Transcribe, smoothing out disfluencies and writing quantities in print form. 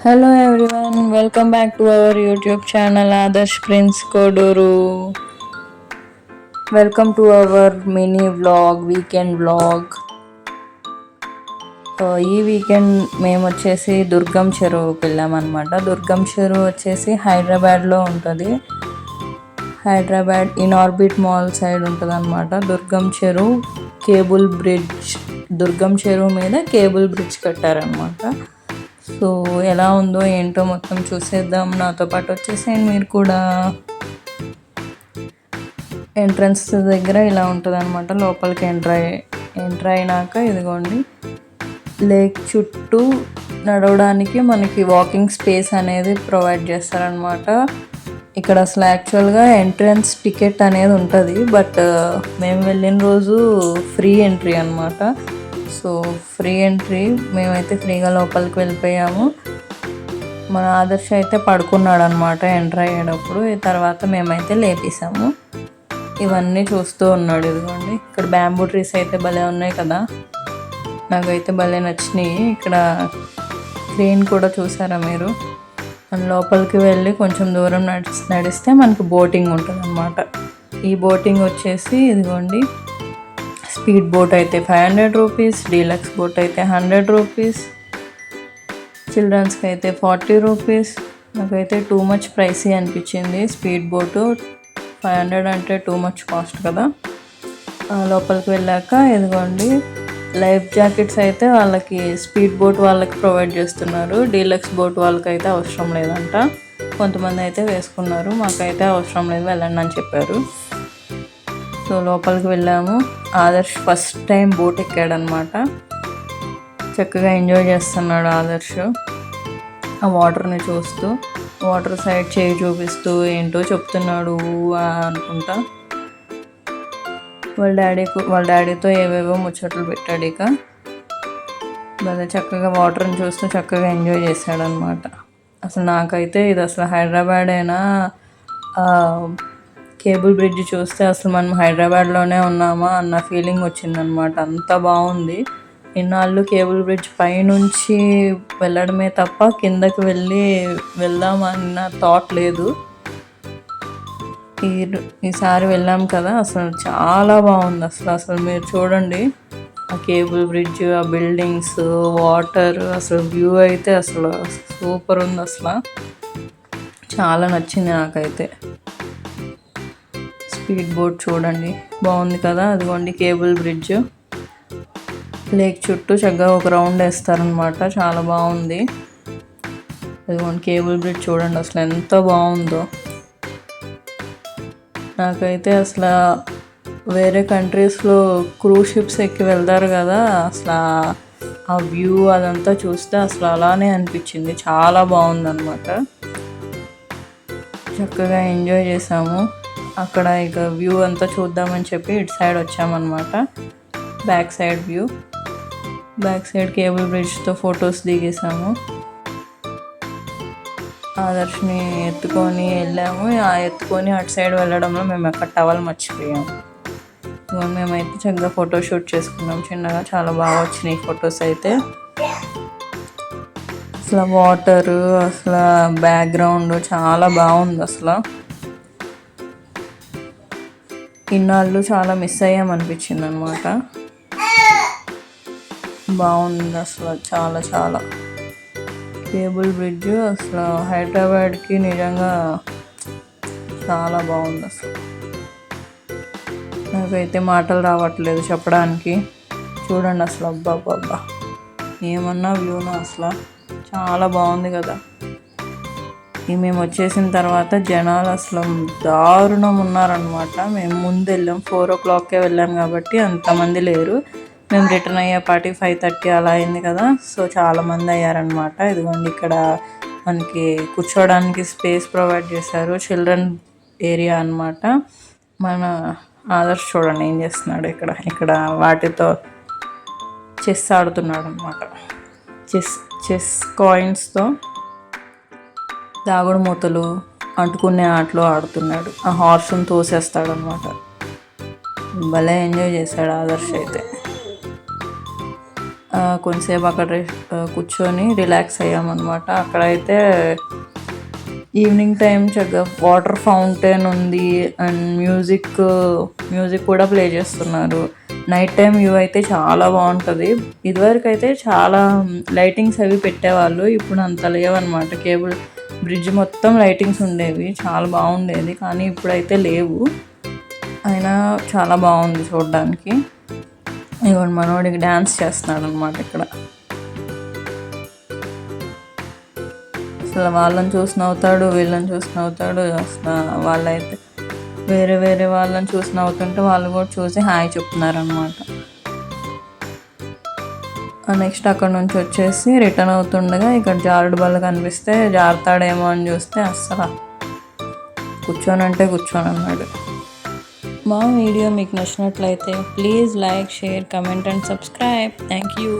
Hello everyone, welcome back to our YouTube channel Adarsh Prince Koduru. Welcome to our mini vlog, weekend vlog. ఈ weekend మేము వచ్చేసి దుర్గం చెరువుకి వెళ్ళామన్నమాట. దుర్గం చెరువు వచ్చేసి హైదరాబాద్లో ఉంటుంది. హైదరాబాద్ ఇన్ఆర్బిట్ మాల్ సైడ్ ఉంటుంది అనమాట. దుర్గం చెరువు కేబుల్ బ్రిడ్జ్, దుర్గం చెరువు మీద కేబుల్ బ్రిడ్జ్ కట్టారనమాట. సో ఎలా ఉందో ఏంటో మొత్తం చూసేద్దాం. నాతో పాటు వచ్చేసేయండి మీరు కూడా. ఎంట్రన్స్ దగ్గర ఇలా ఉంటుంది అనమాట. లోపలికి ఎంటర్ అయినాక ఇదిగోండి లేక్ చుట్టూ నడవడానికి మనకి వాకింగ్ స్పేస్ అనేది ప్రొవైడ్ చేస్తారనమాట. ఇక్కడ అసలు యాక్చువల్గా ఎంట్రన్స్ టికెట్ అనేది ఉంటుంది, బట్ మేము వెళ్ళిన రోజు ఫ్రీ ఎంట్రీ అనమాట. సో ఫ్రీ ఎంట్రీ, మేమైతే ఫ్రీగా లోపలికి వెళ్ళిపోయాము. మన ఆదర్శ అయితే పడుకున్నాడు అనమాట ఎంటర్ అయ్యేటప్పుడు. తర్వాత మేమైతే లేపేసాము. ఇవన్నీ చూస్తూ ఉన్నాడు. ఇదిగోండి ఇక్కడ బ్యాంబూ ట్రీస్ అయితే భలే ఉన్నాయి కదా, నాకైతే భలే నచ్చినాయి. ఇక్కడ క్రేన్ కూడా చూసారా మీరు. మన లోపలికి వెళ్ళి కొంచెం దూరం నడిస్తే మనకి బోటింగ్ ఉంటుంది అనమాట. ఈ బోటింగ్ వచ్చేసి ఇదిగోండి స్పీడ్ బోట్ అయితే 500 రూపీస్, డీలక్స్ బోట్ అయితే 100 రూపీస్, చిల్డ్రన్స్కి అయితే 40 రూపీస్. నాకైతే టూ మచ్ ప్రైసీ అనిపించింది. స్పీడ్ బోటు 500 అంటే టూ మచ్ కాస్ట్ కదా. లోపలికి వెళ్ళాక ఇదిగోండి లైఫ్ జాకెట్స్ అయితే వాళ్ళకి స్పీడ్ బోట్ వాళ్ళకి ప్రొవైడ్ చేస్తున్నారు. డీలక్స్ బోట్ వాళ్ళకి అయితే అవసరం లేదంట. కొంతమంది అయితే వేసుకున్నారు, మాకైతే అవసరం లేదు వెళ్ళండి అని చెప్పారు. సో లోపలికి వెళ్ళాము. ఆదర్శ్ ఫస్ట్ టైం బోట్ ఎక్కాడనమాట. చక్కగా ఎంజాయ్ చేస్తున్నాడు ఆదర్శ్. ఆ వాటర్ని చూస్తూ వాటర్ సైడ్ చేయి చూపిస్తూ ఏంటో చెప్తున్నాడు అనుకుంటా. వాళ్ళ డాడీతో ఏవేవో ముచ్చట్లు పెట్టాడు. ఇక భలే చక్కగా వాటర్ని చూస్తూ చక్కగా ఎంజాయ్ చేశాడనమాట. అసలు నాకైతే ఇది అసలు హైదరాబాద్ అయినా కేబుల్ బ్రిడ్జ్ చూస్తే అసలు మనం హైదరాబాద్లోనే ఉన్నామా అన్న ఫీలింగ్ వచ్చిందనమాట. అంత బాగుంది. ఇన్నాళ్ళు కేబుల్ బ్రిడ్జ్ పైనుంచి వెళ్ళడమే తప్ప కిందకి వెళ్దామన్న థాట్ లేదు. ఈసారి వెళ్ళాం కదా, అసలు చాలా బాగుంది. అసలు మీరు చూడండి ఆ కేబుల్ బ్రిడ్జ్, ఆ బిల్డింగ్స్, వాటర్, అసలు వ్యూ అయితే అసలు సూపర్ ఉంది. అసలు చాలా నచ్చింది నాకైతే. స్పీడ్ బోట్ చూడండి బాగుంది కదా. అదిగోండి కేబుల్ బ్రిడ్జ్. లేక్ చుట్టూ చక్కగా ఒక రౌండ్ వేస్తారనమాట. చాలా బాగుంది. అదిగోండి కేబుల్ బ్రిడ్జ్ చూడండి అసలు ఎంత బాగుందో. నాకైతే అసలు వేరే కంట్రీస్లో క్రూజ్ షిప్స్ ఎక్కి వెళ్తారు కదా, అసలు ఆ వ్యూ అదంతా చూస్తే అసలు అలానే అనిపించింది. చాలా బాగుందన్నమాట. చక్కగా ఎంజాయ్ చేసాము. అక్కడ ఇక వ్యూ అంతా చూద్దామని చెప్పి ఇటు సైడ్ వచ్చామన్నమాట. బ్యాక్ సైడ్ కేబుల్ బ్రిడ్జ్తో ఫొటోస్ దిగేసాము. ఆదర్శని ఎత్తుకొని వెళ్ళాము. ఎత్తుకొని అటు సైడ్ వెళ్ళడంలో మేము అక్కడ టవల్ మర్చిపోయాము. మేమైతే చక్కగా ఫోటో షూట్ చేసుకున్నాం చిన్నగా. చాలా బాగా వచ్చినాయి ఫొటోస్ అయితే. అసలు వాటరు, అసలు బ్యాక్గ్రౌండ్ చాలా బాగుంది. అసలు ఇన్నాళ్ళు చాలా మిస్ అయ్యామనిపించింది అనమాట. బాగుంది అసలు చాలా. కేబుల్ బ్రిడ్జ్ అసలు హైదరాబాద్కి నిజంగా చాలా బాగుంది. అసలు నాకైతే మాటలు రావట్లేదు చెప్పడానికి. చూడండి అసలు అబ్బా ఏమన్నా వ్యూనా అసలు చాలా బాగుంది కదా. మేము వచ్చేసిన తర్వాత జనాలు అసలు దారుణం ఉన్నారనమాట. మేము ముందు వెళ్ళాం 4 o'clockకే వెళ్ళాం కాబట్టి అంతమంది లేరు. మేము రిటర్న్ అయ్యేపాటి 5:30 అలా అయింది కదా. సో చాలామంది అయ్యారనమాట. ఇదిగోండి ఇక్కడ మనకి కూర్చోవడానికి స్పేస్ ప్రొవైడ్ చేశారు. చిల్డ్రన్ ఏరియా అనమాట. మన ఆదర్శ్ చూడండి ఏం చేస్తున్నాడు. ఇక్కడ వాటితో చెస్ ఆడుతున్నాడు అనమాట. చెస్ కాయిన్స్తో దాగుడు మూతలు అంటుకునే ఆటలు ఆడుతున్నాడు. ఆ హార్స్ని తోసేస్తాడు అనమాట. భలే ఎంజాయ్ చేశాడు ఆదర్శ్ అయితే. కొంతసేపు అక్కడ కూర్చొని రిలాక్స్ అయ్యామన్నమాట. అక్కడైతే ఈవినింగ్ టైం చక్కగా వాటర్ ఫౌంటైన్ ఉంది అండ్ మ్యూజిక్ కూడా ప్లే చేస్తున్నారు. నైట్ టైం వ్యూ అయితే చాలా బాగుంటుంది. ఇదివరకు అయితే చాలా లైటింగ్స్ అవి పెట్టేవాళ్ళు, ఇప్పుడు అంత లేవన్నమాట. కేబుల్ బ్రిడ్జ్ మొత్తం లైటింగ్స్ ఉండేవి, చాలా బాగుండేది. కానీ ఇప్పుడైతే లేవు. అయినా చాలా బాగుంది చూడడానికి. ఇవ్వండి మనోడికి డ్యాన్స్ చేస్తున్నాడు అనమాట ఇక్కడ. అసలు వాళ్ళని చూసి నవ్వుతాడు, వీళ్ళని చూసి నవ్వుతాడు. అసలు వాళ్ళైతే వేరే వాళ్ళని చూసి నవ్వుతుంటే వాళ్ళు కూడా చూసి హాయ్ చెప్తున్నారనమాట. నెక్స్ట్ అక్కడ నుంచి వచ్చేసి రిటర్న్ అవుతుండగా ఇక్కడ జారుడు బల్ల కనిపిస్తే జారుతాడేమో అని చూస్తే అస్సలు కూర్చోనంటే కూర్చోనన్నాడు. మా వీడియో మీకు నచ్చినట్లయితే please like, share, comment and subscribe. Thank you.